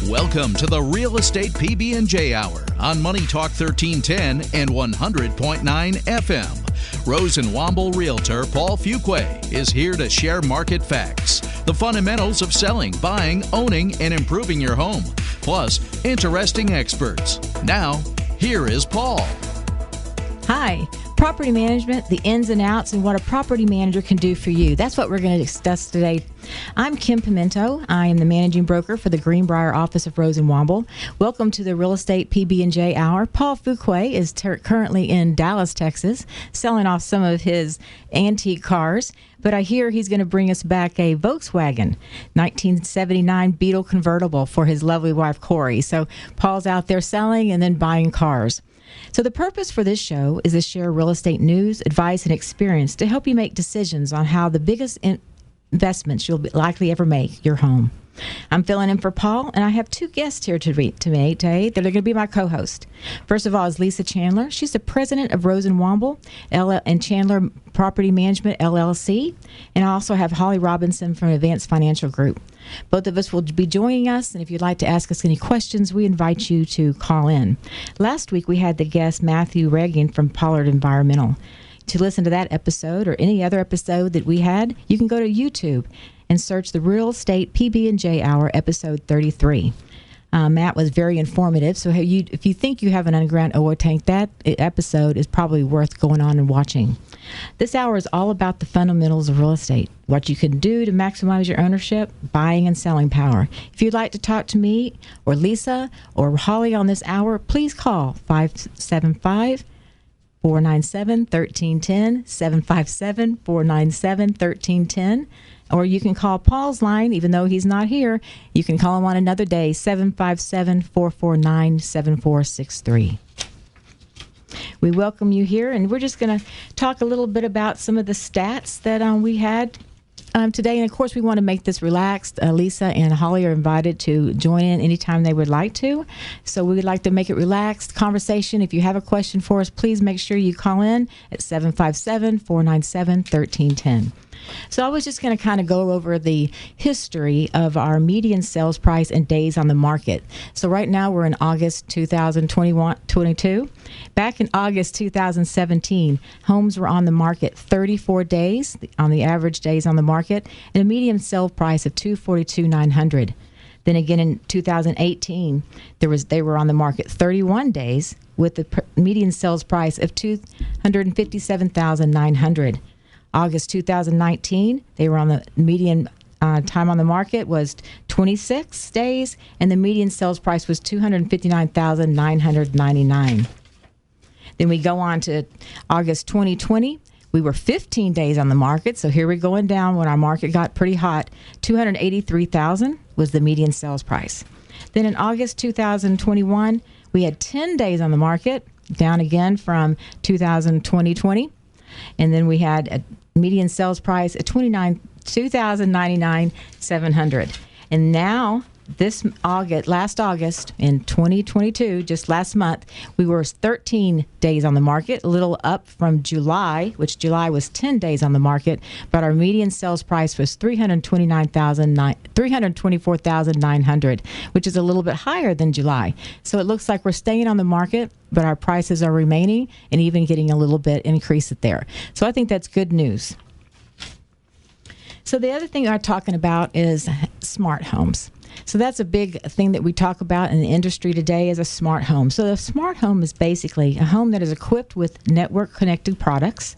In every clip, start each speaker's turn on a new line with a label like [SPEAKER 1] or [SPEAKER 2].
[SPEAKER 1] Welcome to the Real Estate PB&J Hour on Money Talk 1310 and 100.9 FM. Rose and Womble Realtor Paul Fuquay is here to share market facts, the fundamentals of selling, buying, owning, and improving your home, plus interesting experts. Now, here is Paul.
[SPEAKER 2] Hi. Property management, the ins and outs, and what a property manager can do for you. That's what we're going to discuss today. I'm Kim Pimento. I am the managing broker for the Greenbrier office of Rose and Womble. Welcome to the Real Estate PB&J Hour. Paul Fuquay is currently in Dallas, Texas, selling off some of his antique cars. But I hear he's going to bring us back a Volkswagen 1979 Beetle convertible for his lovely wife, Corey. So Paul's out there selling and then buying cars. So the purpose for this show is to share real estate news, advice, and experience to help you make decisions on how the biggest investments you'll likely ever make, your home. I'm filling in for Paul, and I have two guests here today. They're going to be my co-host. First of all is Lisa Chandler. She's the president of Rose and Womble and Chandler Property Management, LLC. And I also have Holly Robinson from Advanced Financial Group. Both of us will be joining us, and if you'd like to ask us any questions, we invite you to call in. Last week, we had the guest Matthew Reagan from Pollard Environmental. To listen to that episode or any other episode that we had, you can go to YouTube and search the Real Estate PB&J Hour, episode 33. Matt was very informative, so if you think you have an underground oil tank, that episode is probably worth going on and watching. This hour is all about the fundamentals of real estate, what you can do to maximize your ownership, buying and selling power. If you'd like to talk to me or Lisa or Holly on this hour, please call 575-497-1310, 757-497-1310. Or you can call Paul's line, even though he's not here. You can call him on another day, 757-449-7463. We welcome you here, and we're just going to talk a little bit about some of the stats that we had today. And, of course, we want to make this relaxed. Lisa and Holly are invited to join in anytime they would like to. So we would like to make it relaxed conversation. If you have a question for us, please make sure you call in at 757-497-1310. So I was just going to kind of go over the history of our median sales price and days on the market. So right now we're in August 2022. Back in August 2017, homes were on the market 34 days on the average days on the market, and a median sale price of $242,900. Then again in 2018, they were on the market 31 days with the median sales price of $257,900. August 2019, they were on the median time on the market was 26 days, and the median sales price was $259,999. Then we go on to August 2020. We were 15 days on the market, so here we're going down when our market got pretty hot. $283,000 was the median sales price. Then in August 2021, we had 10 days on the market, down again from 2020. And then we had a median sales price at $2,099,700. And now, last August in 2022, just last month, we were 13 days on the market, a little up from July, which July was 10 days on the market, but our median sales price was $324,900, which is a little bit higher than July. So it looks like we're staying on the market, but our prices are remaining and even getting a little bit increase it there. So I think that's good news. So the other thing I'm talking about is smart homes. So that's a big thing that we talk about in the industry today is a smart home. So a smart home is basically a home that is equipped with network-connected products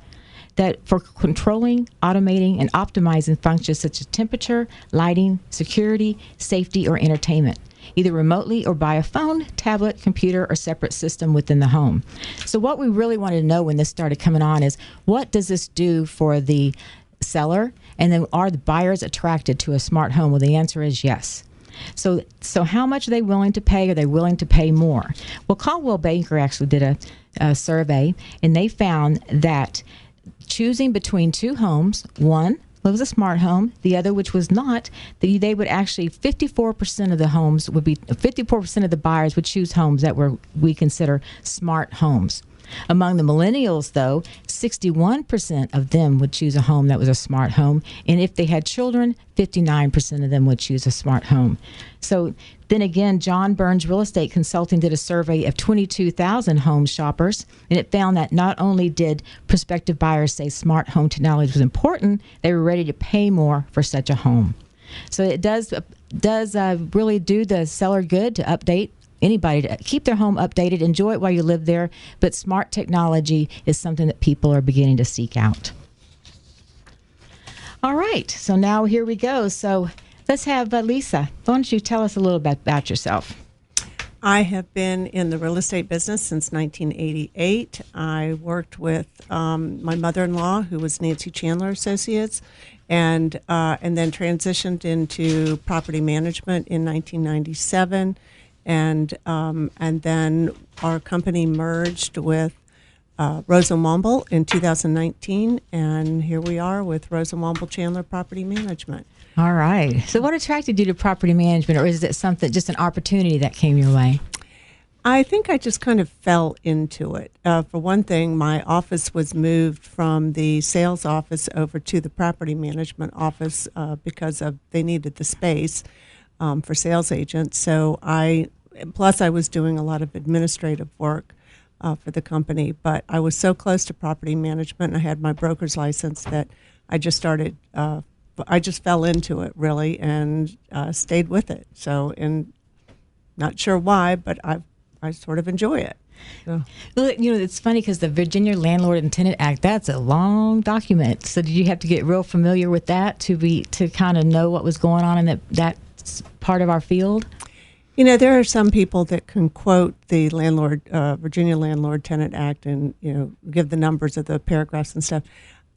[SPEAKER 2] that for controlling, automating, and optimizing functions such as temperature, lighting, security, safety, or entertainment, either remotely or by a phone, tablet, computer, or separate system within the home. So what we really wanted to know when this started coming on is, what does this do for the seller? And then are the buyers attracted to a smart home? Well, the answer is yes. So how much are they willing to pay? Are they willing to pay more? Well, Caldwell Banker actually did a survey, and they found that choosing between two homes, one was a smart home, the other, which was not, they would actually 54% of the homes would be 54% of the buyers would choose homes that we consider smart homes. Among the millennials, though, 61% of them would choose a home that was a smart home. And if they had children, 59% of them would choose a smart home. So then again, John Burns Real Estate Consulting did a survey of 22,000 home shoppers, and it found that not only did prospective buyers say smart home technology was important, they were ready to pay more for such a home. So it does really do the seller good to update anybody, to keep their home updated, enjoy it while you live there. But smart technology is something that people are beginning to seek out. All right, so now here we go. So let's have Lisa. Why don't you tell us a little bit about yourself?
[SPEAKER 3] I have been in the real estate business since 1988. I worked with my mother-in-law, who was Nancy Chandler Associates, and then transitioned into property management in 1997. And then our company merged with Rose & Womble in 2019, and here we are with Rose & Womble Chandler Property Management.
[SPEAKER 2] All right. So what attracted you to property management, or is it something, just an opportunity that came your way?
[SPEAKER 3] I think I just kind of fell into it. For one thing, my office was moved from the sales office over to the property management office because they needed the space for sales agents. So plus I was doing a lot of administrative work for the company, but I was so close to property management, and I had my broker's license, that I just started, I just fell into it really, and stayed with it. So, and not sure why, but I sort of enjoy it. So.
[SPEAKER 2] Well, it's funny because the Virginia Landlord and Tenant Act, that's a long document. So did you have to get real familiar with that to kind of know what was going on in that part of our field?
[SPEAKER 3] There are some people that can quote the Virginia Landlord Tenant Act and, give the numbers of the paragraphs and stuff.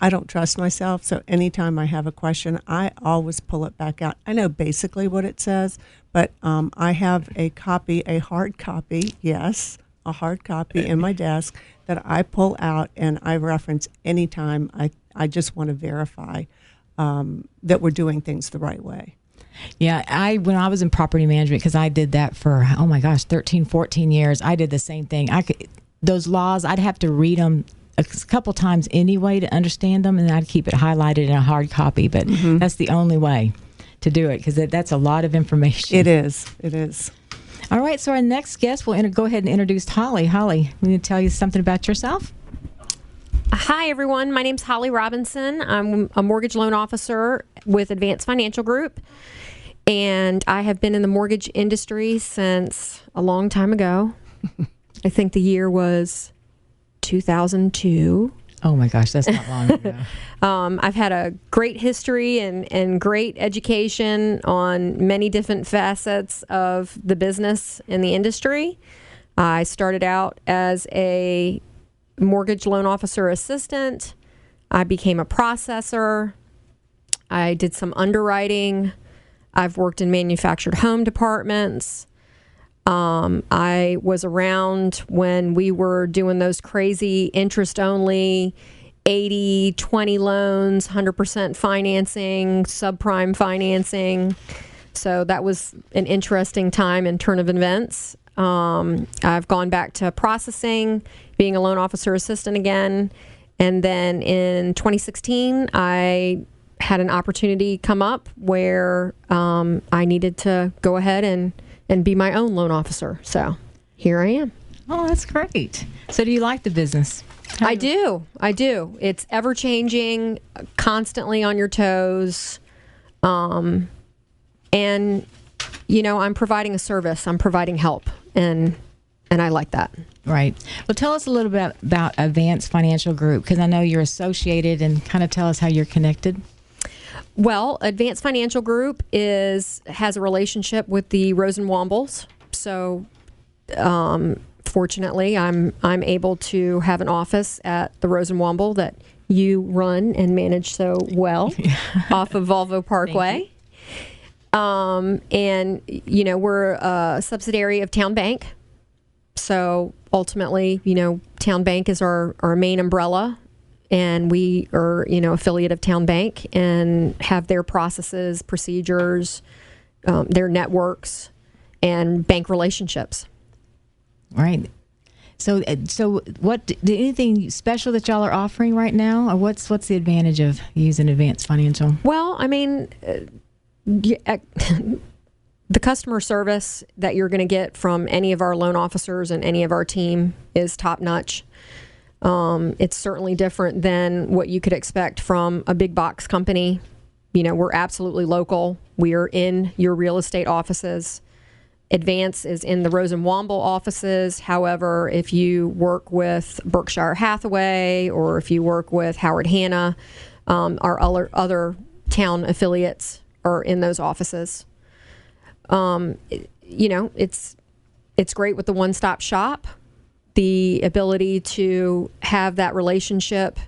[SPEAKER 3] I don't trust myself, so anytime I have a question, I always pull it back out. I know basically what it says, but I have a hard copy in my desk that I pull out and I reference anytime I just want to verify that we're doing things the right way.
[SPEAKER 2] Yeah, when I was in property management, because I did that for, 13, 14 years, I did the same thing. Those laws, I'd have to read them a couple times anyway to understand them, and I'd keep it highlighted in a hard copy, but that's the only way to do it, because that's a lot of information.
[SPEAKER 3] It is.
[SPEAKER 2] All right, so our next guest, we'll go ahead and introduce Holly. Holly, we need to tell you something about yourself.
[SPEAKER 4] Hi, everyone. My name's Holly Robinson. I'm a mortgage loan officer with Advanced Financial Group, and I have been in the mortgage industry since a long time ago. I think the year was 2002.
[SPEAKER 2] Oh my gosh, that's not long ago.
[SPEAKER 4] I've had a great history and great education on many different facets of the business and the industry. I started out as a mortgage loan officer assistant. I became a processor. I did some underwriting. I've worked in manufactured home departments. I was around when we were doing those crazy interest-only 80-20 loans, 100% financing, subprime financing. So that was an interesting time and turn of events. I've gone back to processing, being a loan officer assistant again. And then in 2016, I had an opportunity come up where I needed to go ahead and be my own loan officer. So here I am.
[SPEAKER 2] Oh, that's great. So do you like the business?
[SPEAKER 4] I do. It's ever changing, constantly on your toes. And, I'm providing a service. I'm providing help. And I like that.
[SPEAKER 2] Right. Well, tell us a little bit about Advanced Financial Group, because I know you're associated, and kind of tell us how you're connected.
[SPEAKER 4] Well, Advanced Financial Group has a relationship with the Rose & Wombles. So, fortunately, I'm able to have an office at the Rose & Womble that you run and manage so well off of Volvo Parkway. And, we're a subsidiary of Town Bank. So ultimately, Town Bank is our main umbrella, and we are, affiliate of Town Bank and have their processes, procedures, their networks, and bank relationships.
[SPEAKER 2] Right. So what? Anything special that y'all are offering right now, or what's the advantage of using Advanced Financial?
[SPEAKER 4] Well, I mean, the customer service that you're going to get from any of our loan officers and any of our team is top notch. It's certainly different than what you could expect from a big box company. You know, we're absolutely local. We are in your real estate offices. Advance is in the Rose and Womble offices. However, if you work with Berkshire Hathaway or if you work with Howard Hanna, our other town affiliates are in those offices. You know, it's great with the one-stop shop. The ability to have that relationship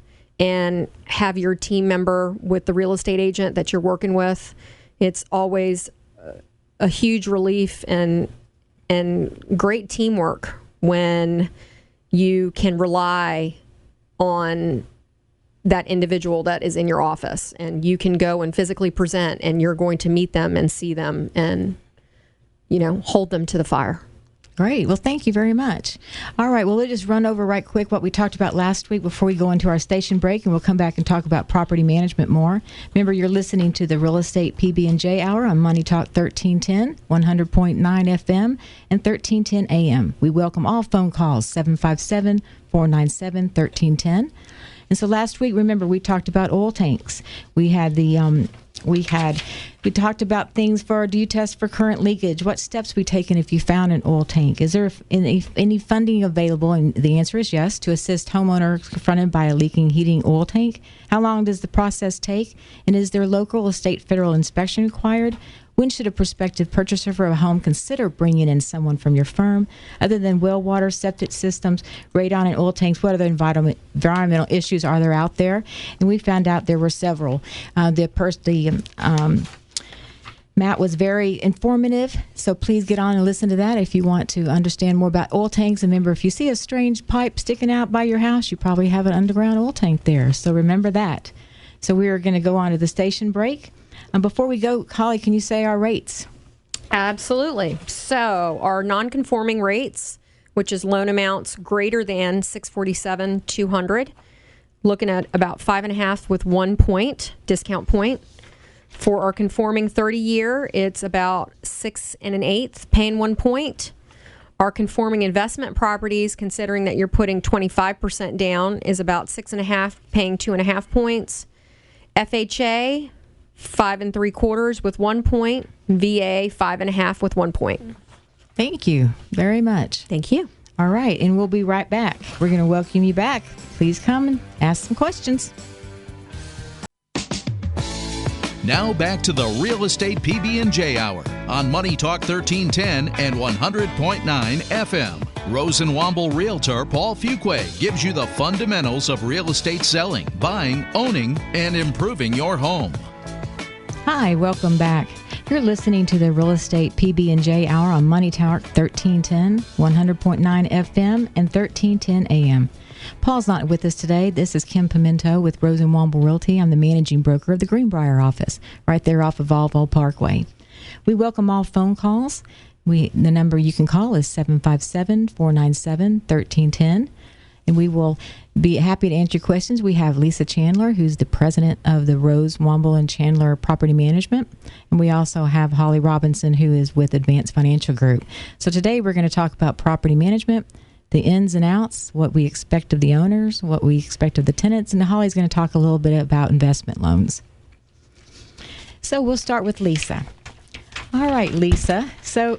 [SPEAKER 4] and have your team member with the real estate agent that you're working with, it's always a huge relief and great teamwork when you can rely on that individual that is in your office and you can go and physically present and you're going to meet them and see them and, you know, hold them to the fire.
[SPEAKER 2] Great. Well, thank you very much. All right. Well, we'll just run over right quick what we talked about last week before we go into our station break, and we'll come back and talk about property management more. Remember, you're listening to the Real Estate PB&J Hour on Money Talk 1310, 100.9 FM, and 1310 AM. We welcome all phone calls, 757-497-1310. And so last week, remember, we talked about oil tanks. We had we talked about things for, do you test for current leakage? What steps we taken if you found an oil tank? Is there any funding available? And the answer is yes, to assist homeowners confronted by a leaking heating oil tank. How long does the process take? And is there local or state federal inspection required? When should a prospective purchaser for a home consider bringing in someone from your firm? Other than well water, septic systems, radon, and oil tanks, what other environmental issues are there out there? And we found out there were several. Matt was very informative, so please get on and listen to that if you want to understand more about oil tanks. And remember, if you see a strange pipe sticking out by your house, you probably have an underground oil tank there. So remember that. So we are going to go on to the station break. Before we go, Holly, can you say our rates?
[SPEAKER 4] Absolutely. So our non-conforming rates, which is loan amounts greater than $647,200, looking at about 5.5 with 1 point discount point. For our conforming 30-year, it's about 6 1/8, paying 1 point. Our conforming investment properties, considering that you're putting 25% down, is about 6.5, paying 2.5 points. FHA, 5 3/4 with 1 point. VA, 5.5 with 1 point.
[SPEAKER 2] Thank you very much.
[SPEAKER 4] Thank you.
[SPEAKER 2] All right, and we'll be right back. We're going to welcome you back. Please come and ask some questions.
[SPEAKER 1] Now back to the Real Estate PB&J Hour on Money Talk 1310 and 100.9 FM. Rose and Womble Realtor Paul Fuqua gives you the fundamentals of real estate selling, buying, owning, and improving your home.
[SPEAKER 2] Hi, welcome back. You're listening to the Real Estate PB&J Hour on Money Talk 1310, 100.9 FM, and 1310 AM. Paul's not with us today. This is Kim Pimento with Rose and Womble Realty. I'm the managing broker of the Greenbrier office, right there off of Volvo Parkway. We welcome all phone calls. The number you can call is 757-497-1310, and we will be happy to answer your questions. We have Lisa Chandler, who's the president of the Rose, Womble, and Chandler Property Management, and we also have Holly Robinson, who is with Advanced Financial Group. So today we're going to talk about property management, the ins and outs, what we expect of the owners, what we expect of the tenants, and Holly's going to talk a little bit about investment loans. So we'll start with Lisa. All right, Lisa. So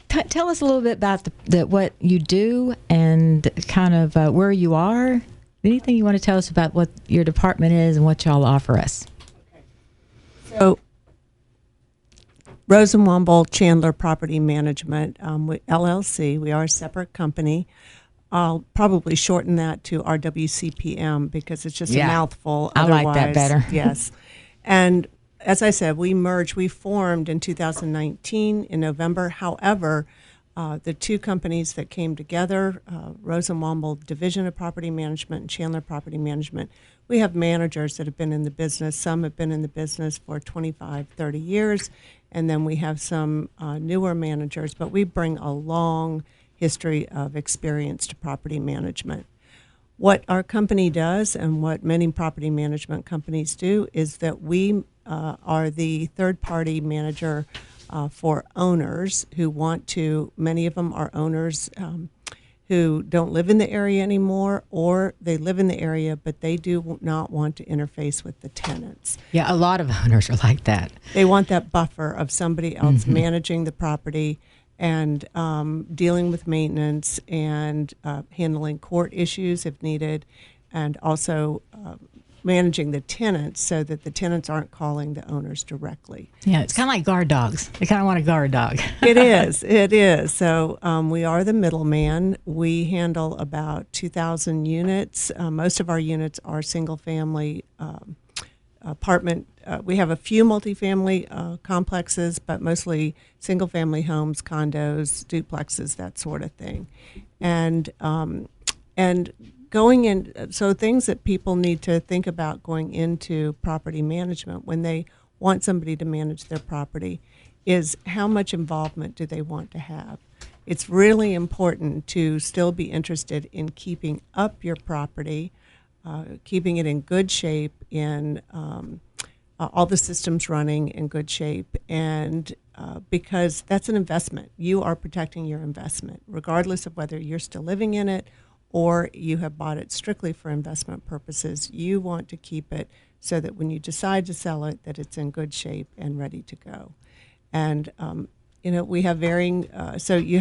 [SPEAKER 2] tell us a little bit about what you do and kind of where you are. Anything you want to tell us about what your department is and what y'all offer us?
[SPEAKER 3] So, Rose and Womble Chandler Property Management, LLC. We are a separate company. I'll probably shorten that to RWCPM because it's just a mouthful.
[SPEAKER 2] I like that better.
[SPEAKER 3] Yes. And as I said, we formed in 2019 in November. However, the two companies that came together, Rose and Womble Division of Property Management and Chandler Property Management, we have managers that have been in the business. Some have been in the business for 25, 30 years, and then we have some newer managers, but we bring a long history of experienced property management. What our company does and what many property management companies do is that we are the third-party manager for owners who want to, many of them are owners who don't live in the area anymore, or they live in the area, but they do not want to interface with the tenants.
[SPEAKER 2] Yeah, a lot of owners are like that.
[SPEAKER 3] They want that buffer of somebody else managing the property and dealing with maintenance and handling court issues if needed, and also managing the tenants so that the tenants aren't calling the owners directly.
[SPEAKER 2] Yeah, it's kind of like guard dogs. They kind of want a guard dog.
[SPEAKER 3] It is. So we are the middleman. We handle about 2,000 units. Most of our units are single-family apartment. We have a few multifamily complexes, but mostly single-family homes, condos, duplexes, that sort of thing. And going in, so things that people need to think about going into property management when they want somebody to manage their property is how much involvement do they want to have. It's really important to still be interested in keeping up your property, keeping it in good shape, in all the systems running in good shape, and because that's an investment. You are protecting your investment, regardless of whether you're still living in it or you have bought it strictly for investment purposes. You want to keep it so that when you decide to sell it, that it's in good shape and ready to go. And we have varying. So you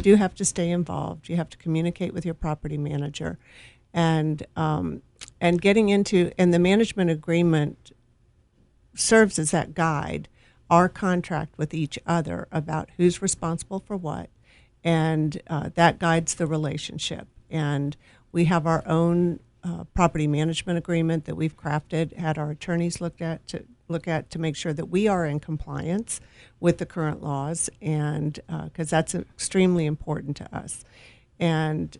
[SPEAKER 3] do have to stay involved. You have to communicate with your property manager, and getting into, and the management agreement serves as that guide, our contract with each other about who's responsible for what, and that guides the relationship. And we have our own property management agreement that we've crafted, had our attorneys look at to make sure that we are in compliance with the current laws, and because that's extremely important to us. And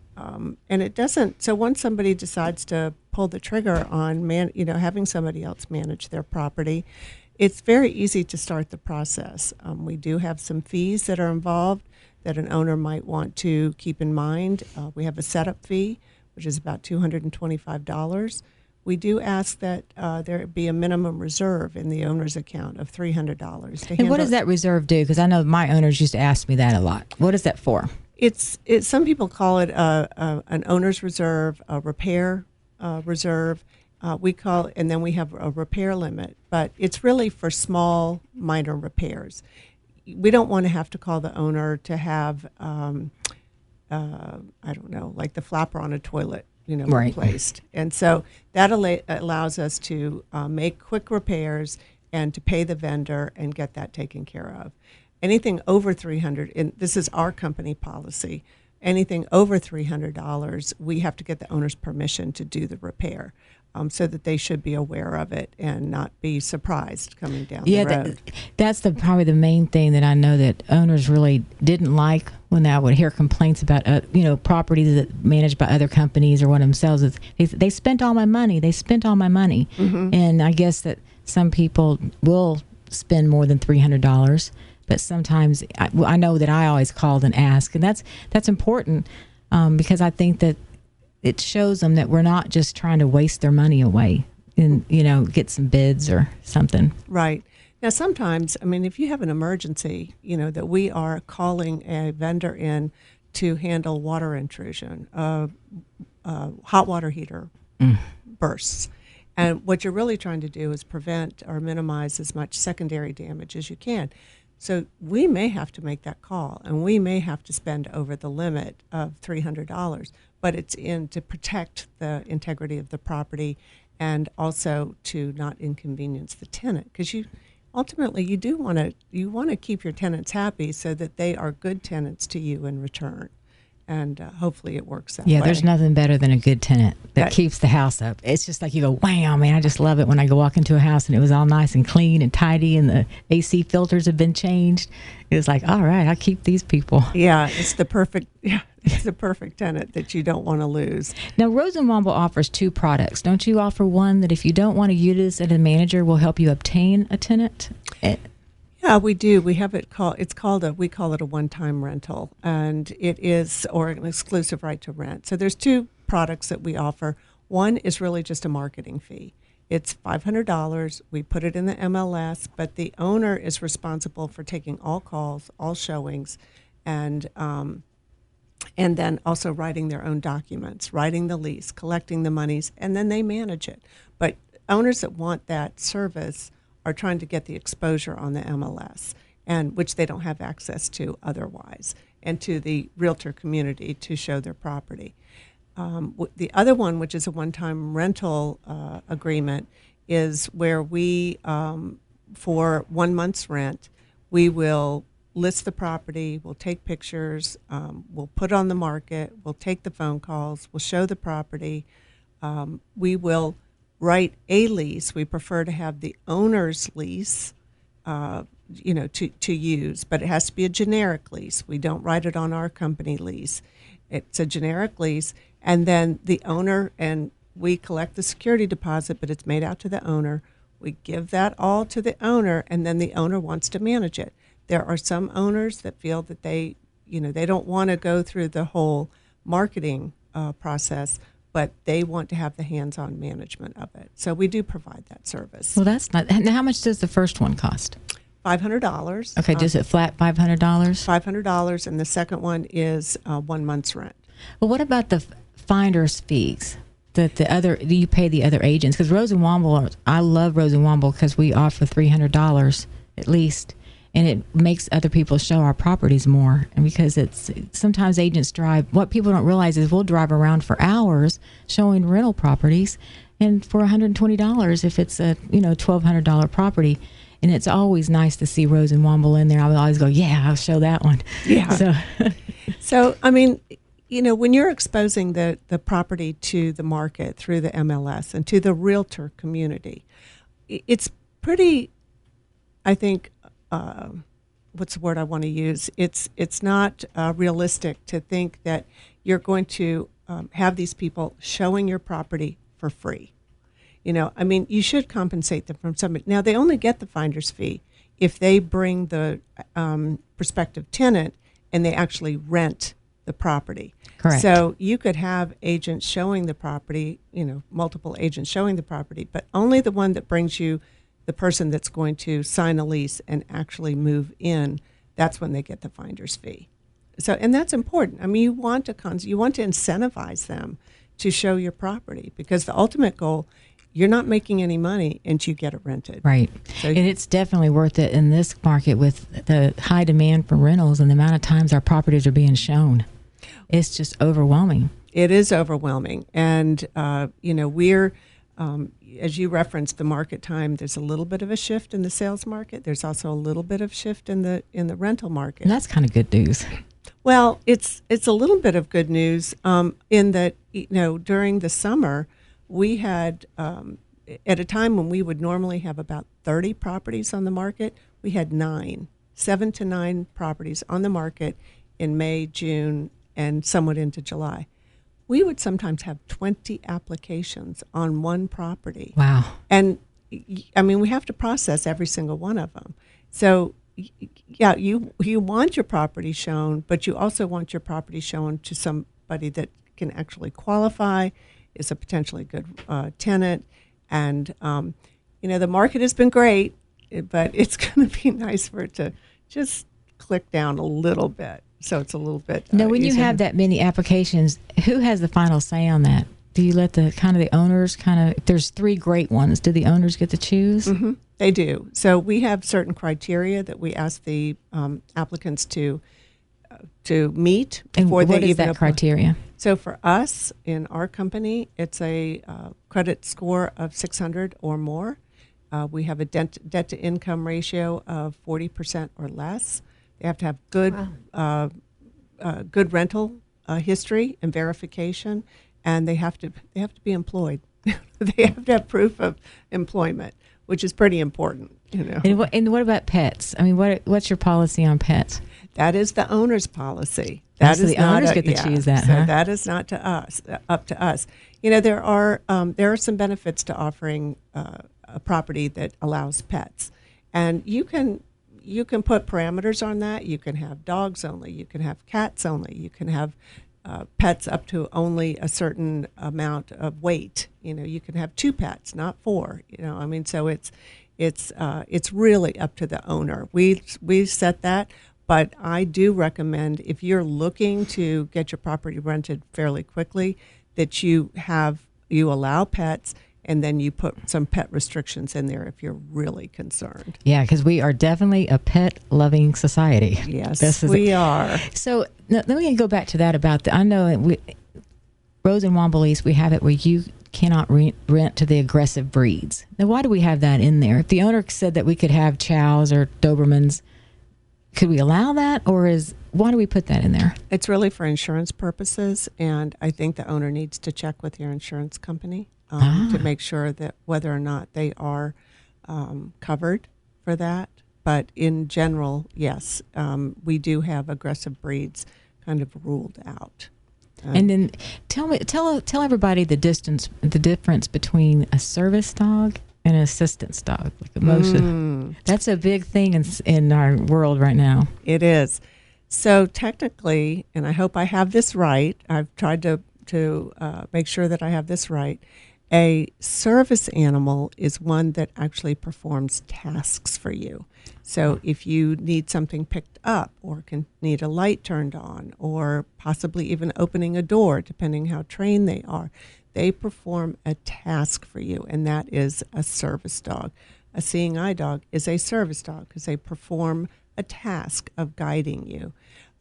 [SPEAKER 3] it doesn't. So once somebody decides to pull the trigger on having somebody else manage their property, it's very easy to start the process. We do have some fees that are involved that an owner might want to keep in mind. We have a setup fee, which is about $225. We do ask that there be a minimum reserve in the owner's account of $300.
[SPEAKER 2] And what does that reserve do? Because I know my owners used to ask me that a lot. What is that for?
[SPEAKER 3] It's some people call it an owner's reserve, a repair reserve. We call it, and then we have a repair limit, but it's really for small, minor repairs. We don't want to have to call the owner to have, like the flapper on a toilet,
[SPEAKER 2] right,
[SPEAKER 3] replaced. And so that allows us to make quick repairs and to pay the vendor and get that taken care of. Anything over $300, and this is our company policy, anything over $300, we have to get the owner's permission to do the repair, so that they should be aware of it and not be surprised coming down the road.
[SPEAKER 2] That's probably the main thing that I know that owners really didn't like when I would hear complaints about properties that managed by other companies or one themselves. They spent all my money. Mm-hmm. And I guess that some people will spend more than $300. But sometimes I know that I always called and asked, and that's important because I think that it shows them that we're not just trying to waste their money away and get some bids or something.
[SPEAKER 3] Right. Now sometimes, if you have an emergency, that we are calling a vendor in to handle water intrusion, hot water heater bursts. And what you're really trying to do is prevent or minimize as much secondary damage as you can. So we may have to make that call, and we may have to spend over the limit of $300, but it's to protect the integrity of the property and also to not inconvenience the tenant, because ultimately you want to keep your tenants happy so that they are good tenants to you in return. And hopefully it works that way.
[SPEAKER 2] Yeah, there's nothing better than a good tenant that keeps the house up. It's just like you go, wow, man, I just love it when I go walk into a house and it was all nice and clean and tidy and the AC filters have been changed. It was like, all right, I keep these people.
[SPEAKER 3] Yeah, it's the perfect tenant that you don't want to lose.
[SPEAKER 2] Now, Rose & Womble offers two products. Don't you offer one that if you don't want to use it as a manager will help you obtain a tenant?
[SPEAKER 3] Yeah, we do. We have it called. We call it a one-time rental, and it is or an exclusive right to rent. So there's two products that we offer. One is really just a marketing fee. It's $500. We put it in the MLS, but the owner is responsible for taking all calls, all showings, and then also writing their own documents, writing the lease, collecting the monies, and then they manage it. But owners that want that service are trying to get the exposure on the MLS, and which they don't have access to otherwise, and to the realtor community to show their property. The other one, which is a one-time rental agreement, is where we, for 1 month's rent, we will list the property, we'll take pictures, we'll put on the market, we'll take the phone calls, we'll show the property, we will write a lease. We prefer to have the owner's lease, to use, but it has to be a generic lease. We don't write it on our company lease. It's a generic lease, and then the owner, and we collect the security deposit, but it's made out to the owner. We give that all to the owner, and then the owner wants to manage it. There are some owners that feel that they don't want to go through the whole marketing process, but they want to have the hands-on management of it. So we do provide that service.
[SPEAKER 2] Well, that's not. And how much does the first one cost?
[SPEAKER 3] $500.
[SPEAKER 2] Okay, just it flat $500?
[SPEAKER 3] $500, and the second one is 1 month's rent.
[SPEAKER 2] Well, what about the finder's fees? Do you pay the other agents? Because Rose and Womble, I love Rose and Womble because we offer $300 at least, and it makes other people show our properties more. And because sometimes agents drive, what people don't realize is we'll drive around for hours showing rental properties, and for $120 if it's a $1,200 property. And it's always nice to see Rose and Womble in there. I would always go, yeah, I'll show that one.
[SPEAKER 3] Yeah. So I mean, when you're exposing the property to the market through the MLS and to the realtor community, it's pretty, I think, what's the word I want to use? It's not realistic to think that you're going to have these people showing your property for free. You should compensate them from somebody. Now, they only get the finder's fee if they bring the prospective tenant and they actually rent the property.
[SPEAKER 2] Correct.
[SPEAKER 3] So you could have agents showing the property, multiple agents showing the property, but only the one that brings you the person that's going to sign a lease and actually move in, that's when they get the finder's fee. So, and that's important. I mean, you want to incentivize them to show your property, because the ultimate goal, you're not making any money until you get it rented.
[SPEAKER 2] Right.
[SPEAKER 3] So,
[SPEAKER 2] and it's definitely worth it in this market with the high demand for rentals and the amount of times our properties are being shown. It's just overwhelming.
[SPEAKER 3] It is overwhelming. And, we're, as you referenced, the market time, there's a little bit of a shift in the sales market. There's also a little bit of shift in the rental market.
[SPEAKER 2] And that's kind of good news.
[SPEAKER 3] Well, it's a little bit of good news in that, during the summer, we had, at a time when we would normally have about 30 properties on the market, we had 7 to 9 properties on the market in May, June, and somewhat into July. We would sometimes have 20 applications on one property.
[SPEAKER 2] Wow.
[SPEAKER 3] And, we have to process every single one of them. So, yeah, you want your property shown, but you also want your property shown to somebody that can actually qualify, is a potentially good tenant. And, the market has been great, but it's going to be nice for it to just click down a little bit. So it's a little bit.
[SPEAKER 2] Now, when you have that many applications, who has the final say on that? Do you let the owners if there's 3 great ones, do the owners get to choose?
[SPEAKER 3] Mm-hmm. They do. So we have certain criteria that we ask the applicants to meet before
[SPEAKER 2] and
[SPEAKER 3] they
[SPEAKER 2] what is
[SPEAKER 3] even
[SPEAKER 2] that criteria?
[SPEAKER 3] So for us in our company, it's a credit score of 600 or more. We have a debt to income ratio of 40% or less. They have to have good rental history and verification, and they have to be employed. They have to have proof of employment, which is pretty important.
[SPEAKER 2] And what about pets? I mean, what's your policy on pets?
[SPEAKER 3] That is the owner's policy.
[SPEAKER 2] So the owners get to choose that,
[SPEAKER 3] so
[SPEAKER 2] huh?
[SPEAKER 3] that is not up to us. There are some benefits to offering a property that allows pets, and you can you can put parameters on that. You can have dogs only. You can have cats only. You can have pets up to only a certain amount of weight. You can have 2 pets, not 4. So it's really up to the owner. We set that, but I do recommend, if you're looking to get your property rented fairly quickly, that you allow pets, and then you put some pet restrictions in there if you're really concerned.
[SPEAKER 2] Yeah, because we are definitely a pet-loving society.
[SPEAKER 3] Yes, we are.
[SPEAKER 2] So let me go back to that about I know Rose and Womble Lease, we have it where you cannot rent to the aggressive breeds. Now, why do we have that in there? If the owner said that we could have Chows or Dobermans, could we allow that, or why do we put that in there?
[SPEAKER 3] It's really for insurance purposes, and I think the owner needs to check with your insurance company to make sure that whether or not they are covered for that. But in general, yes, we do have aggressive breeds kind of ruled out.
[SPEAKER 2] And then tell everybody the difference between a service dog and an assistance dog, like emotion. That's a big thing in our world right now.
[SPEAKER 3] It is. So technically, and I hope I have this right, I've tried to make sure that I have this right, a service animal is one that actually performs tasks for you. So if you need something picked up, or need a light turned on, or possibly even opening a door, depending how trained they are, they perform a task for you, and that is a service dog. A seeing eye dog is a service dog because they perform a task of guiding you.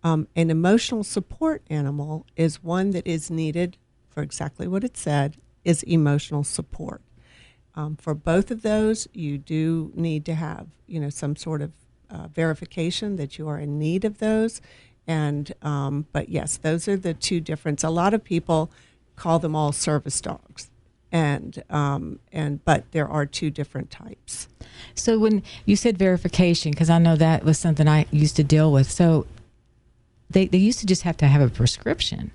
[SPEAKER 3] An emotional support animal is one that is needed for exactly what it said, is emotional support. For both of those, you do need to have, some sort of verification that you are in need of those. And but yes, those are the two difference. A lot of people call them all service dogs, but there are 2 different types.
[SPEAKER 2] So when you said verification, because I know that was something I used to deal with. So they used to just have to have a prescription.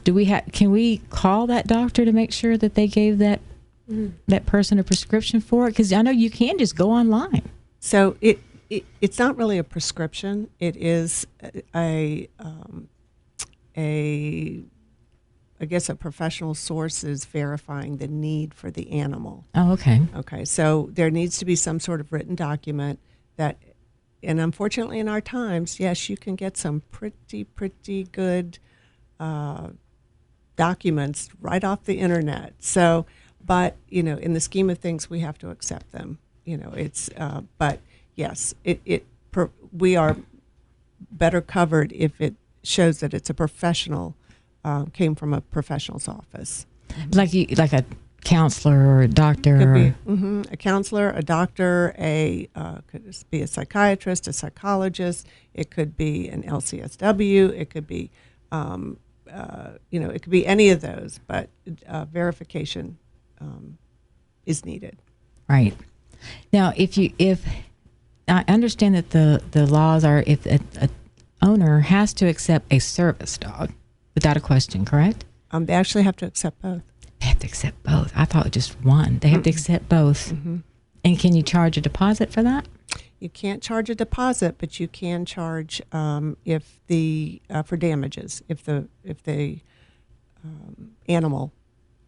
[SPEAKER 2] Can we call that doctor to make sure that they gave that person a prescription for it? Because I know you can just go online.
[SPEAKER 3] So it's not really a prescription. It is I guess a professional source is verifying the need for the animal.
[SPEAKER 2] Oh, okay.
[SPEAKER 3] Okay, so there needs to be some sort of written document that, and unfortunately in our times, yes, you can get some pretty good documents right off the internet. So, but, in the scheme of things, we have to accept them. But yes, we are better covered if it shows that it's a professional, came from a professional's office.
[SPEAKER 2] Like a counselor or a doctor?
[SPEAKER 3] Could be a counselor, a doctor, could be a psychiatrist, a psychologist. It could be an LCSW. It could be, it could be any of those. But verification is needed.
[SPEAKER 2] Right. Now, if I understand that the laws are, if an owner has to accept a service dog without a question, correct?
[SPEAKER 3] They actually have to accept both.
[SPEAKER 2] They have to accept both. I thought just one. They have to accept both. Mm-hmm. And can you charge a deposit for that?
[SPEAKER 3] You can't charge a deposit, but you can charge for damages if the animal,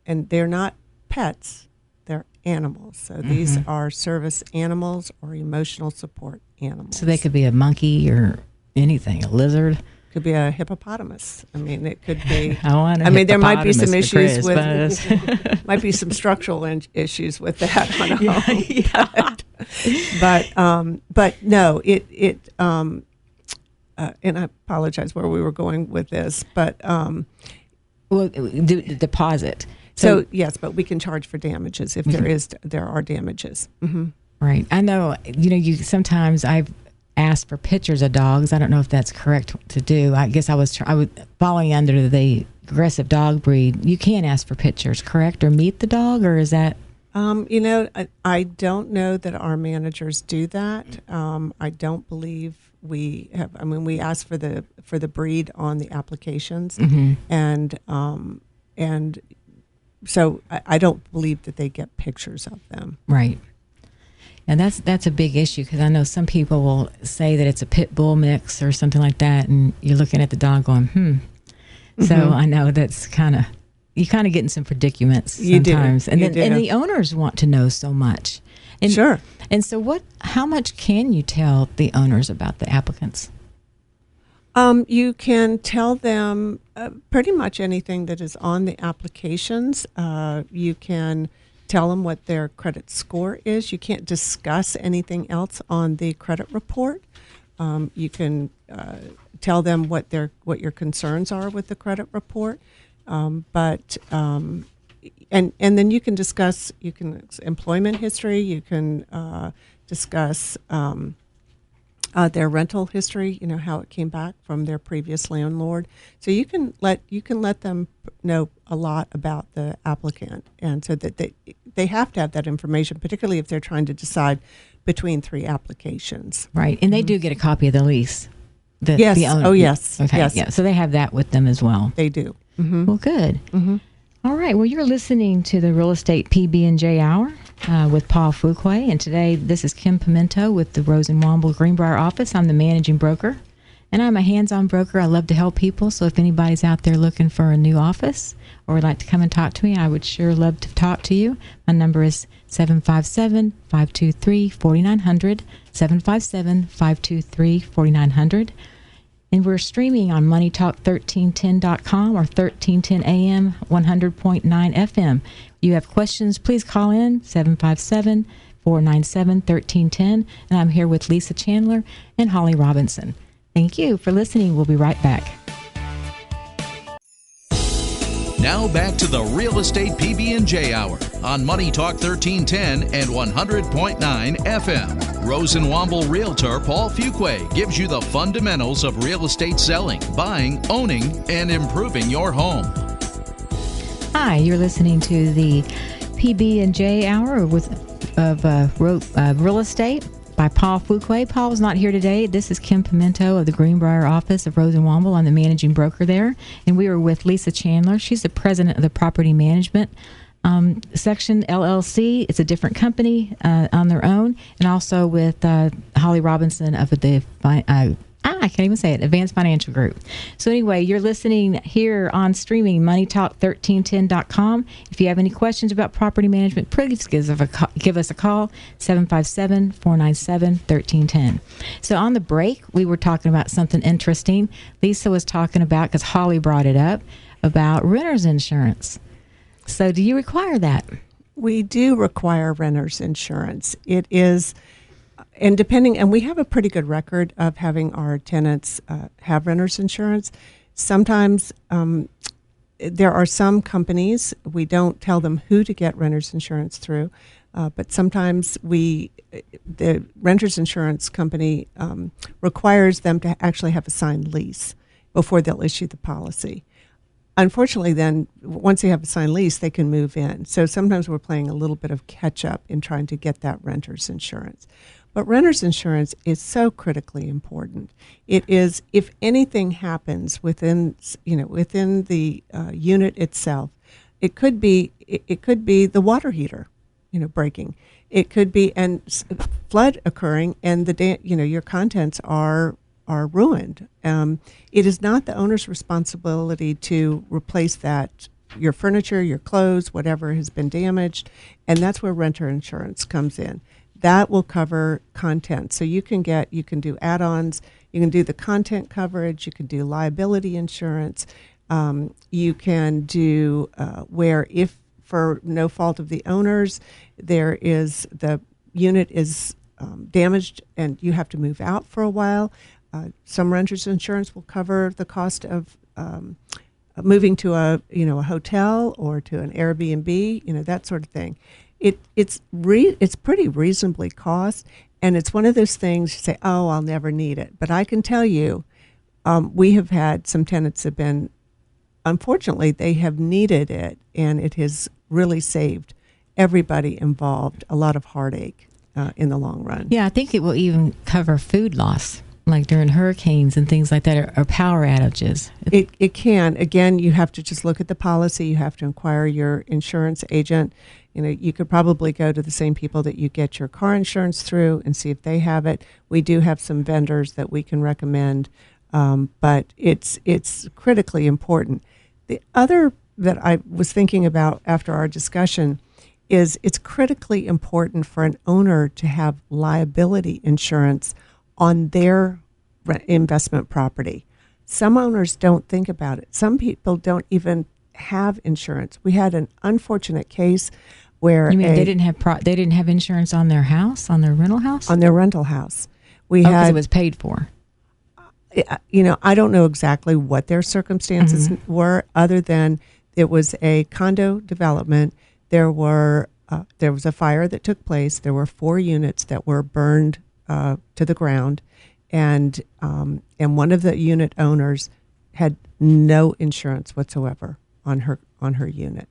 [SPEAKER 3] and they're not pets, they're animals. So these are service animals or emotional support animals.
[SPEAKER 2] So they could be a monkey or anything, a lizard.
[SPEAKER 3] Could be a hippopotamus. I mean, it could be.
[SPEAKER 2] There
[SPEAKER 3] might be some issues with. Might be some structural issues with that on a home. But no, it. And I apologize where we were going with this, but.
[SPEAKER 2] The deposit.
[SPEAKER 3] So yes, but we can charge for damages if there are damages. Mm-hmm.
[SPEAKER 2] Right. I know. You sometimes I've asked for pictures of dogs. I don't know if that's correct to do. I guess I was following under the aggressive dog breed. You can ask for pictures, correct, or meet the dog, or is that?
[SPEAKER 3] I don't know that our managers do that. I don't believe we have. I mean, we ask for the breed on the applications, and so I don't believe that they get pictures of them.
[SPEAKER 2] Right. And that's a big issue, because I know some people will say that it's a pit bull mix or something like that, and you're looking at the dog going, So I know that's you kind of get in some predicaments sometimes. And the owners want to know so much. And,
[SPEAKER 3] sure.
[SPEAKER 2] And so how much can you tell the owners about the applicants?
[SPEAKER 3] You can tell them pretty much anything that is on the applications. You can tell them what their credit score is. You can't discuss anything else on the credit report. You can tell them what your concerns are with the credit report. And then you can discuss employment history. You can discuss their rental history. How it came back from their previous landlord. So you can let them know a lot about the applicant, and so that they have to have that information, particularly if they're trying to decide between 3 applications.
[SPEAKER 2] Right, and they do get a copy of the lease.
[SPEAKER 3] Yes.
[SPEAKER 2] The owner.
[SPEAKER 3] Oh, yes.
[SPEAKER 2] Okay.
[SPEAKER 3] Yes.
[SPEAKER 2] Yeah. So they have that with them as well.
[SPEAKER 3] They do.
[SPEAKER 2] Mm-hmm. Well, good. Mm-hmm. All right. Well, you're listening to the Real Estate PB&J Hour with Paul Fuquay, and today this is Kim Pimento with the Rose and Womble Greenbrier office. I'm the managing broker, and I'm a hands-on broker. I love to help people. So if anybody's out there looking for a new office or would like to come and talk to me, I would sure love to talk to you. My number is 757-523-4900, 757-523-4900. And we're streaming on moneytalk1310.com or 1310 AM, 100.9 FM. You have questions, please call in 757-497-1310. And I'm here with Lisa Chandler and Holly Robinson. Thank you for listening. We'll be right back.
[SPEAKER 1] Now back to the Real Estate PB&J Hour on Money Talk 1310 and 100.9 FM. Rose and Womble Realtor Paul Fuquay gives you the fundamentals of real estate selling, buying, owning, and improving your home.
[SPEAKER 2] Hi, you're listening to the PB&J Hour of Real Estate by Paul Fuquay. Paul's not here today. This is Kim Pimento of the Greenbrier office of Rose and Womble. I'm the managing broker there. And we were with Lisa Chandler. She's the president of the property management section LLC. It's a different company on their own. And also with Holly Robinson of the I can't even say it, Advanced Financial Group. So anyway, you're listening here on streaming, moneytalk1310.com. If you have any questions about property management, please give us a call, 757-497-1310. So on the break, we were talking about something interesting. Lisa was talking about, because Holly brought it up, about renter's insurance. So do you require that?
[SPEAKER 3] We do require renter's insurance. It is... And we have a pretty good record of having our tenants have renter's insurance. Sometimes there are some companies, we don't tell them who to get renter's insurance through, but sometimes the renter's insurance company requires them to actually have a signed lease before they'll issue the policy. Unfortunately, then, once they have a signed lease, they can move in. So sometimes we're playing a little bit of catch-up in trying to get that renter's insurance. But renter's insurance is so critically important. It is, if anything happens within the unit itself, it could be the water heater, breaking. It could be flood occurring, and your contents are ruined. It is not the owner's responsibility to replace that, your furniture, your clothes, whatever has been damaged, and that's where renter insurance comes in. That will cover content. So you can do add-ons, you can do the content coverage, you can do liability insurance, you can do where if for no fault of the owners, the unit is damaged and you have to move out for a while. Some renters insurance will cover the cost of moving to a hotel or to an Airbnb, that sort of thing. It's pretty reasonably cost, and it's one of those things you say, oh, I'll never need it. But I can tell you, we have had some tenants have been, unfortunately, they have needed it, and it has really saved everybody involved a lot of heartache in the long run.
[SPEAKER 2] Yeah, I think it will even cover food loss. like during hurricanes and things like that, or power outages?
[SPEAKER 3] It can. Again, you have to just look at the policy. You have to inquire your insurance agent. You could probably go to the same people that you get your car insurance through and see if they have it. We do have some vendors that we can recommend, but it's critically important. The other that I was thinking about after our discussion is it's critically important for an owner to have liability insurance on their investment property. Some owners don't think about it. Some people don't even have insurance. We had an unfortunate case where
[SPEAKER 2] you mean they didn't have insurance on their house, on their rental house,
[SPEAKER 3] on their rental house.
[SPEAKER 2] Because it was paid for.
[SPEAKER 3] I don't know exactly what their circumstances were, other than it was a condo development. There was a fire that took place. There were 4 units that were burned to the ground, and one of the unit owners had no insurance whatsoever on her unit,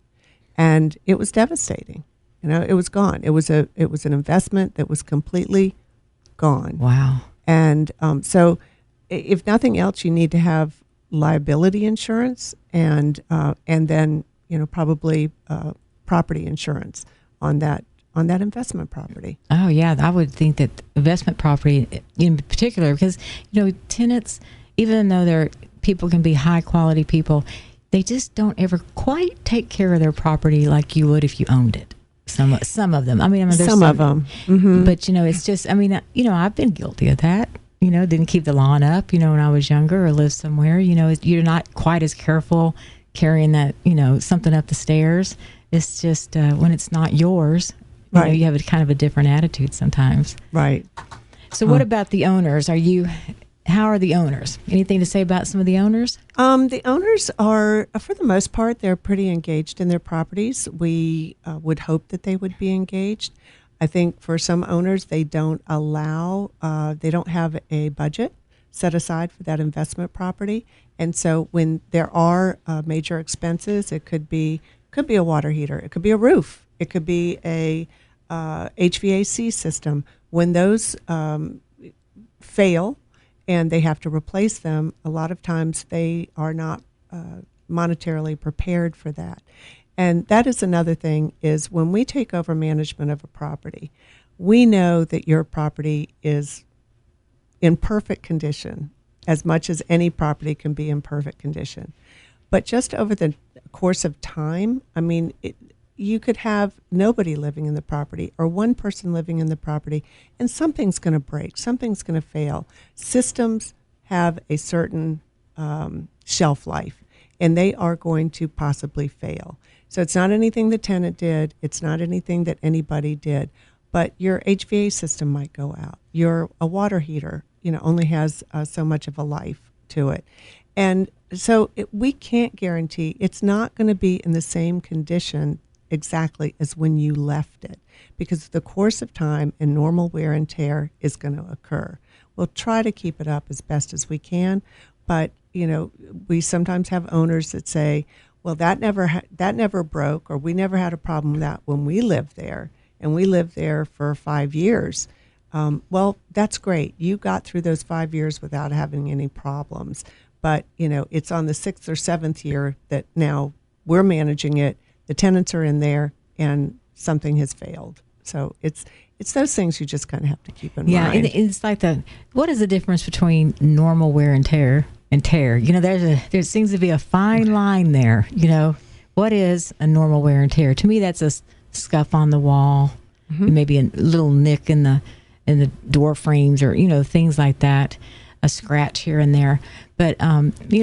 [SPEAKER 3] and it was devastating. It was gone. It was an investment that was completely gone.
[SPEAKER 2] Wow.
[SPEAKER 3] And so, if nothing else, you need to have liability insurance, and then probably property insurance on that investment property.
[SPEAKER 2] Oh yeah, I would think that investment property in particular, because tenants, even though people can be high quality people, they just don't ever quite take care of their property like you would if you owned it. Some of them. There's
[SPEAKER 3] some of them. Mm-hmm.
[SPEAKER 2] But it's just. I've been guilty of that. Didn't keep the lawn up. When I was younger, or lived somewhere. You're not quite as careful carrying that. Something up the stairs. It's just when it's not yours.
[SPEAKER 3] Right.
[SPEAKER 2] You have a kind of a different attitude sometimes.
[SPEAKER 3] Right.
[SPEAKER 2] So what about the owners? How are the owners? Anything to say about some of the owners?
[SPEAKER 3] The owners are, for the most part, they're pretty engaged in their properties. We would hope that they would be engaged. I think for some owners, they don't have a budget set aside for that investment property. And so when there are major expenses, it could be a water heater, it could be a roof, it could be a HVAC system. When those fail, and they have to replace them, a lot of times they are not monetarily prepared for that. And that is another thing, is when we take over management of a property, we know that your property is in perfect condition, as much as any property can be in perfect condition. But just over the course of time, you could have nobody living in the property, or one person living in the property, and something's going to break, something's going to fail. Systems have a certain shelf life, and they are going to possibly fail. So it's not anything the tenant did, it's not anything that anybody did, but your HVAC system might go out. A water heater, only has so much of a life to it. And so we can't guarantee it's not going to be in the same condition exactly as when you left it, because the course of time and normal wear and tear is going to occur. We'll try to keep it up as best as we can, but we sometimes have owners that say, well, that never broke, or we never had a problem with that when we lived there, and we lived there for 5 years. Well, that's great. You got through those 5 years without having any problems, but it's on the 6th or 7th year that now we're managing it. The tenants are in there, and something has failed. So it's those things you just kind of have to keep in mind.
[SPEAKER 2] Yeah, it's like what is the difference between normal wear and tear? There seems to be a fine line there. What is a normal wear and tear? To me, that's a scuff on the wall, maybe a little nick in the door frames, or things like that, a scratch here and there. But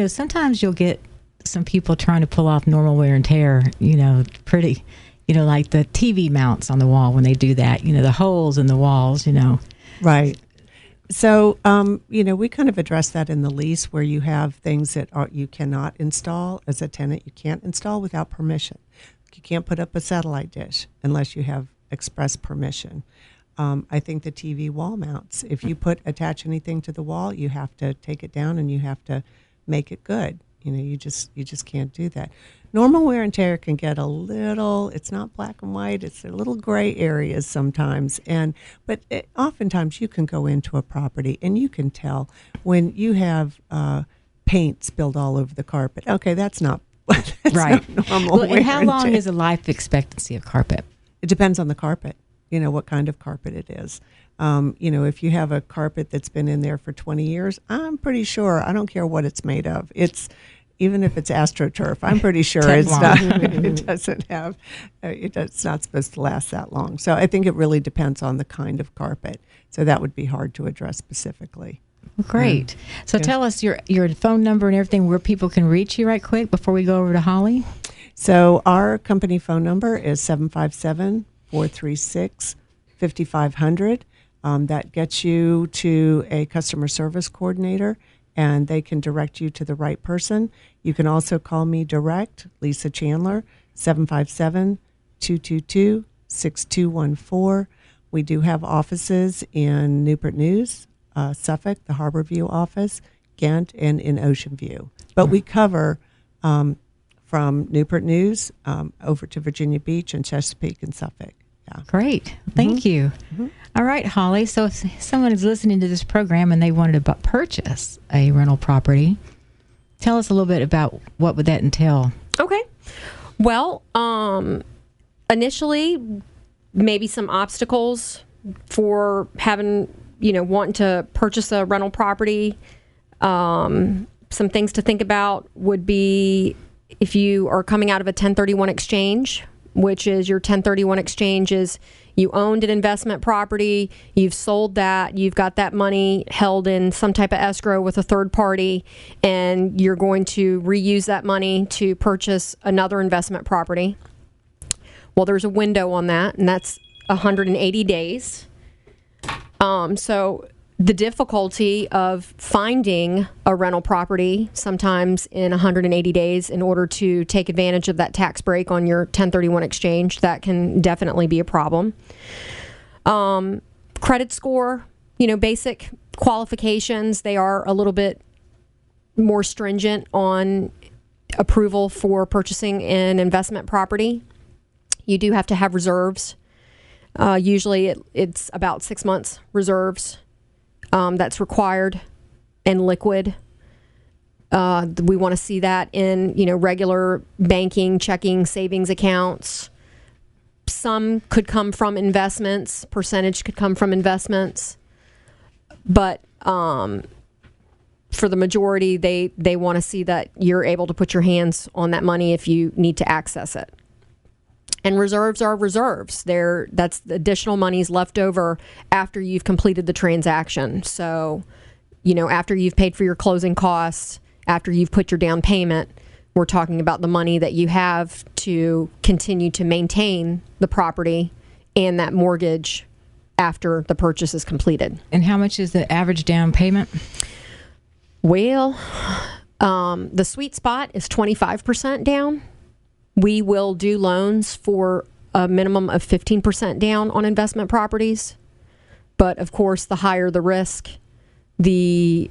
[SPEAKER 2] sometimes you'll get some people trying to pull off normal wear and tear, pretty, like the TV mounts on the wall when they do that, the holes in the walls,
[SPEAKER 3] Right. So, we kind of address that in the lease, where you have things that you cannot install as a tenant. You can't install without permission. You can't put up a satellite dish unless you have express permission. I think the TV wall mounts, if you attach anything to the wall, you have to take it down and you have to make it good. You just can't do that. Normal wear and tear can get a little, it's not black and white, it's a little gray areas sometimes. But oftentimes you can go into a property and you can tell when you have paint spilled all over the carpet. Okay, that's not,
[SPEAKER 2] right.
[SPEAKER 3] not normal
[SPEAKER 2] Well,
[SPEAKER 3] wear
[SPEAKER 2] and how long
[SPEAKER 3] tear.
[SPEAKER 2] is the life expectancy of carpet?
[SPEAKER 3] It depends on the carpet, what kind of carpet it is. If you have a carpet that's been in there for 20 years, I'm pretty sure, I don't care what it's made of. Even if it's AstroTurf, I'm pretty sure it's not. It doesn't have. It's not supposed to last that long. So I think it really depends on the kind of carpet. So that would be hard to address specifically.
[SPEAKER 2] Great. So tell us your phone number and everything where people can reach you right quick before we go over to Holly.
[SPEAKER 3] So our company phone number is 757-436-5500. That gets you to a customer service coordinator, and they can direct you to the right person. You can also call me direct, Lisa Chandler, 757-222-6214. We do have offices in Newport News, Suffolk, the Harborview office, Ghent, and in Ocean View. But we cover from Newport News over to Virginia Beach and Chesapeake and Suffolk. Yeah.
[SPEAKER 2] Great. Thank you. Mm-hmm. All right, Holly. So if someone is listening to this program and they wanted to purchase a rental property, tell us a little bit about what would that entail.
[SPEAKER 4] Okay. Well, initially, maybe some obstacles for wanting to purchase a rental property. Some things to think about would be if you are coming out of a 1031 exchange, which is your 1031 exchange is you owned an investment property, you've sold that, you've got that money held in some type of escrow with a third party, and you're going to reuse that money to purchase another investment property. Well, there's a window on that, and that's 180 days. So the difficulty of finding a rental property sometimes in 180 days in order to take advantage of that tax break on your 1031 exchange, that can definitely be a problem. Credit score, basic qualifications, they are a little bit more stringent on approval for purchasing an investment property. You do have to have reserves. Usually it's about 6 months reserves. That's required and liquid. We want to see that in, regular banking, checking, savings accounts. Some could come from investments. Percentage could come from investments. But for the majority, they want to see that you're able to put your hands on that money if you need to access it. And reserves are reserves. That's additional monies left over after you've completed the transaction. So, after you've paid for your closing costs, after you've put your down payment, we're talking about the money that you have to continue to maintain the property and that mortgage after the purchase is completed.
[SPEAKER 2] And how much is the average down payment?
[SPEAKER 4] Well, the sweet spot is 25% down. We will do loans for a minimum of 15% down on investment properties. But of course, the higher the risk, the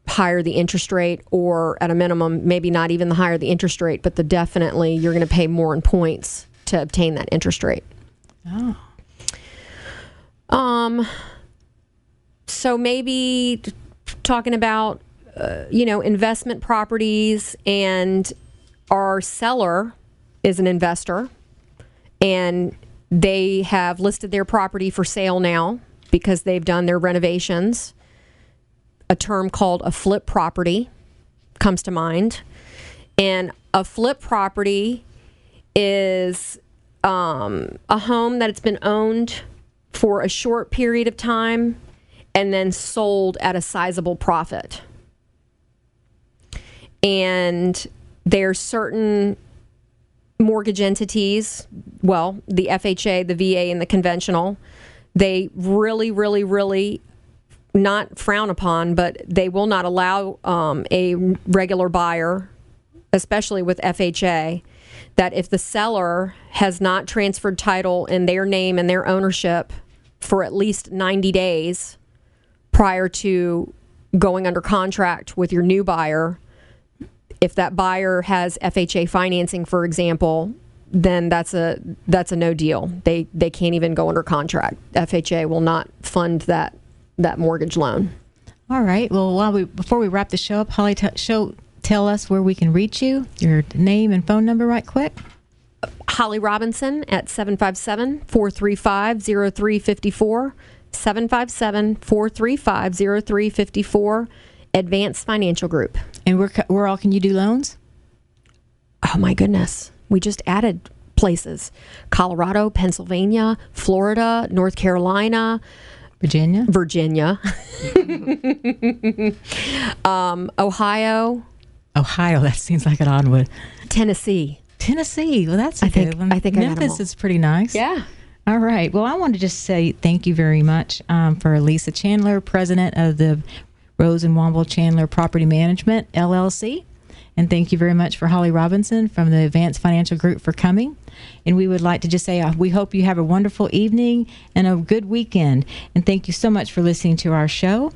[SPEAKER 4] higher the interest rate, or at a minimum, maybe not even the higher the interest rate, but definitely you're going to pay more in points to obtain that interest rate.
[SPEAKER 2] Oh.
[SPEAKER 4] So maybe talking about, investment properties, and our seller is an investor, and they have listed their property for sale now because they've done their renovations. A term called a flip property comes to mind. And a flip property is a home that it's been owned for a short period of time and then sold at a sizable profit. And there's certain mortgage entities, well, the FHA, the VA, and the conventional, they really, really, really not frown upon, but they will not allow a regular buyer, especially with FHA, that if the seller has not transferred title in their name and their ownership for at least 90 days prior to going under contract with your new buyer, if that buyer has FHA financing, for example, then that's a no deal. They can't even go under contract. FHA will not fund that mortgage loan.
[SPEAKER 2] All right. Well, before we wrap the show up, Holly, tell us where we can reach you, your name and phone number right quick.
[SPEAKER 4] Holly Robinson at 757-435-0354, 757-435-0354, Advanced Financial Group.
[SPEAKER 2] And where all can you do loans?
[SPEAKER 4] Oh, my goodness. We just added places. Colorado, Pennsylvania, Florida, North Carolina.
[SPEAKER 2] Virginia.
[SPEAKER 4] Ohio.
[SPEAKER 2] Ohio, that seems like an odd one.
[SPEAKER 4] Tennessee.
[SPEAKER 2] Well, that's a good one.
[SPEAKER 4] I think
[SPEAKER 2] Memphis is pretty nice.
[SPEAKER 4] Yeah.
[SPEAKER 2] All right. Well, I want to just say thank you very much for Lisa Chandler, president of the Rose and Womble Chandler Property Management, LLC. And thank you very much for Holly Robinson from the Advanced Financial Group for coming. And we would like to just say we hope you have a wonderful evening and a good weekend. And thank you so much for listening to our show.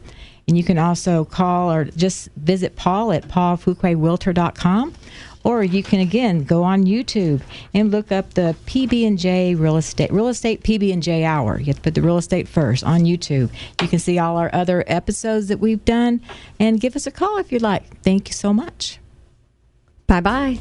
[SPEAKER 2] And you can also call or just visit Paul at paulfuquaywilter.com. Or you can, again, go on YouTube and look up the PB&J real estate PB&J hour. You have to put the real estate first on YouTube. You can see all our other episodes that we've done. And give us a call if you'd like. Thank you so much.
[SPEAKER 4] Bye-bye.